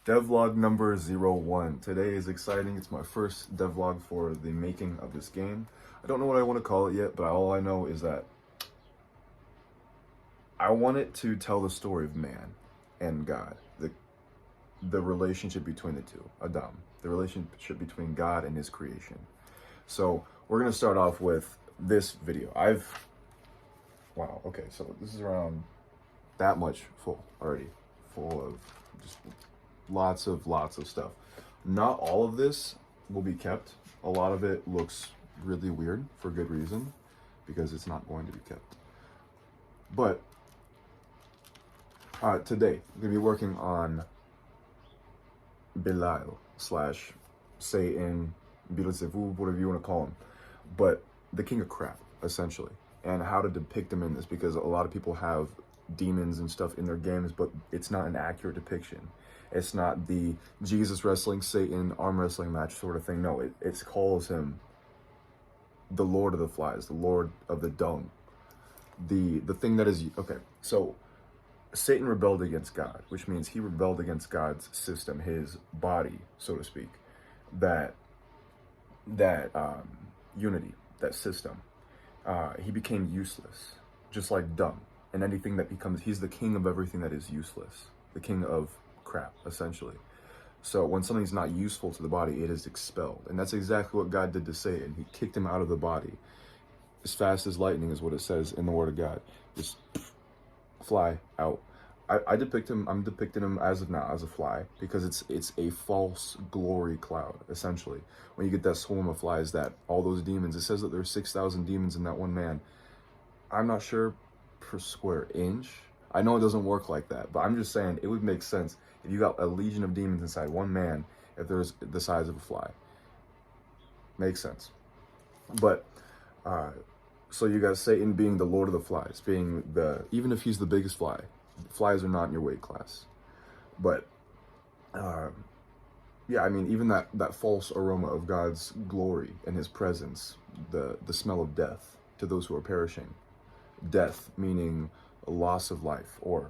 Devlog number 01. Today is exciting. It's my first devlog for the making of this game. I don't know what I want to call it yet, but all I know is that I want it to tell the story of man and God, the relationship between the two, Adam, the relationship between God and his creation. So we're going to start off with this video. Wow, okay, so this is around that much full already, full of just lots of stuff. Not all of this will be kept. A lot of it looks really weird for good reason, because it's not going to be kept. But today, I'm going to be working on Belial / Satan, Beelzebub, whatever you want to call him. But the king of crap, essentially. And how to depict him in this, because a lot of people have demons and stuff in their games, but it's not an accurate depiction. It's not the Jesus wrestling Satan arm wrestling match sort of thing. No, it calls him the Lord of the Flies, the Lord of the Dung. The thing that is, okay, so Satan rebelled against God, which means he rebelled against God's system, his body, so to speak. That unity, that system. He became useless, just like dung. And anything that becomes, he's the king of everything that is useless, the king of crap, essentially. So when something's not useful to the body, it is expelled. And that's exactly what God did to Satan. He kicked him out of the body as fast as lightning, is what it says in the Word of God. Just fly out. I'm depicting him as of now as a fly, because it's a false glory cloud, essentially. When you get that swarm of flies, that all those demons, it says that there's 6,000 demons in that one man. I'm not sure per square inch. I know it doesn't work like that, but I'm just saying it would make sense if you got a legion of demons inside one man, if there's the size of a fly. Makes sense. But so you got Satan being the Lord of the Flies, being even if he's the biggest fly, flies are not in your weight class. But yeah, I mean, even that false aroma of God's glory and his presence, the smell of death to those who are perishing. Death meaning a loss of life, or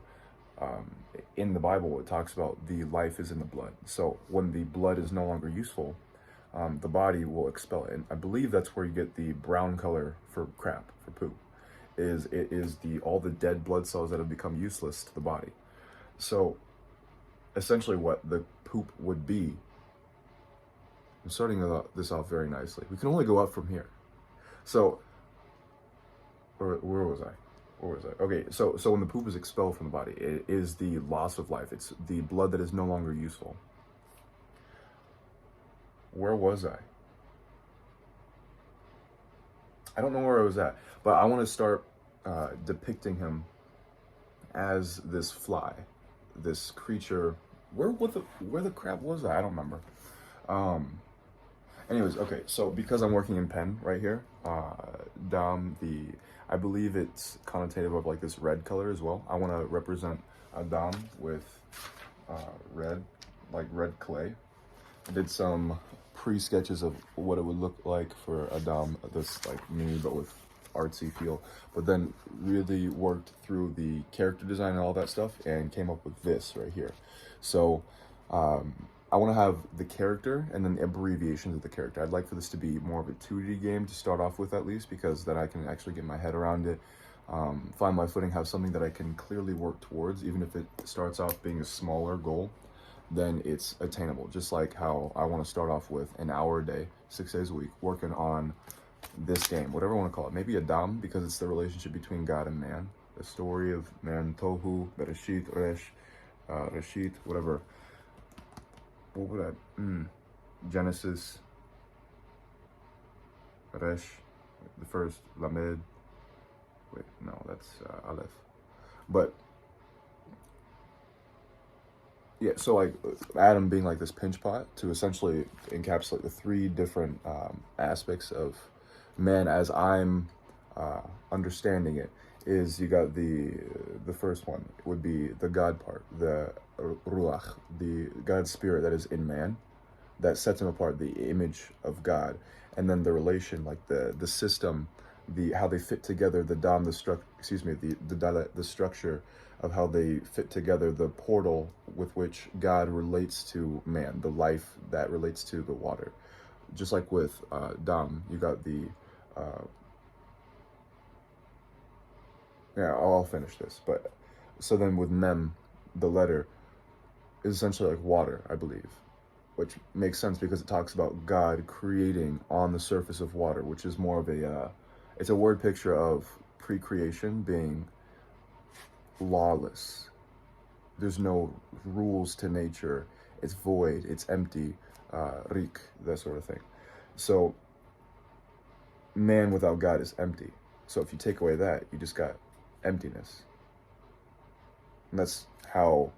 in the Bible it talks about the life is in the blood. So when the blood is no longer useful, the body will expel it. And I believe that's where you get the brown color for crap, for poop. It is all the dead blood cells that have become useless to the body. So essentially what the poop would be, I'm starting this off very nicely. We can only go up from here. So where was I? Okay, so when the poop is expelled from the body, it is the loss of life. It's the blood that is no longer useful. Where was I? I don't know where I was at, but I want to start depicting him as this fly, this creature. Where the crap was I? I don't remember. Anyways, okay, so because I'm working in pen right here, I believe it's connotative of like this red color as well. I want to represent Adam with red, like red clay. I did some pre-sketches of what it would look like for Adam, this like me, but with artsy feel. But then really worked through the character design and all that stuff and came up with this right here. So I want to have the character and then the abbreviations of the character. I'd like for this to be more of a 2D game to start off with, at least, because then I can actually get my head around it, find my footing, have something that I can clearly work towards. Even if it starts off being a smaller goal, then it's attainable. Just like how I want to start off with an hour a day, 6 days a week, working on this game, whatever I want to call it. Maybe Adam, because it's the relationship between God and man. The story of man, Tohu, Bereshit, Resh, Reshit, whatever. What would Genesis, Resh, the first, Lamed. Wait, no, that's Aleph. But yeah, so like Adam being like this pinch pot to essentially encapsulate the three different aspects of man as I'm understanding it. Is you got the first one would be the God part, the ruach, the God spirit that is in man, that sets him apart, the image of God, and then the relation, like the system, how they fit together, the dam, the structure of how they fit together, the portal with which God relates to man, the life that relates to the water. Just like with Dam, you got the, yeah, I'll finish this. But so then with Mem, the letter is essentially like water, I believe, which makes sense because it talks about God creating on the surface of water, which is more of a, it's a word picture of pre-creation being lawless. There's no rules to nature. It's void. It's empty. Rik, that sort of thing. So man without God is empty. So if you take away that, you just got emptiness. And that's how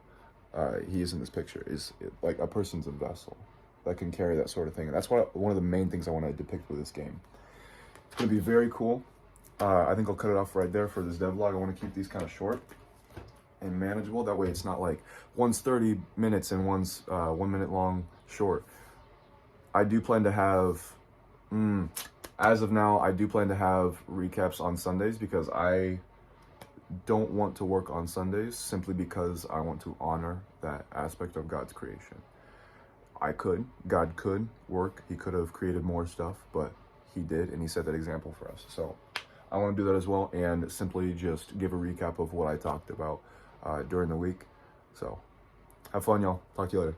he is in this picture. Is like a person's a vessel that can carry that sort of thing. And that's one of the main things I want to depict with this game. It's going to be very cool. I think I'll cut it off right there for this devlog. I want to keep these kind of short and manageable. That way it's not like one's 30 minutes and one's 1 minute long short. I do plan to have, as of now, I do plan to have recaps on Sundays because I don't want to work on Sundays simply because I want to honor that aspect of God's creation. God could work. He could have created more stuff, but he did, and he set that example for us. So I want to do that as well and simply just give a recap of what I talked about during the week. So have fun, y'all. Talk to you later.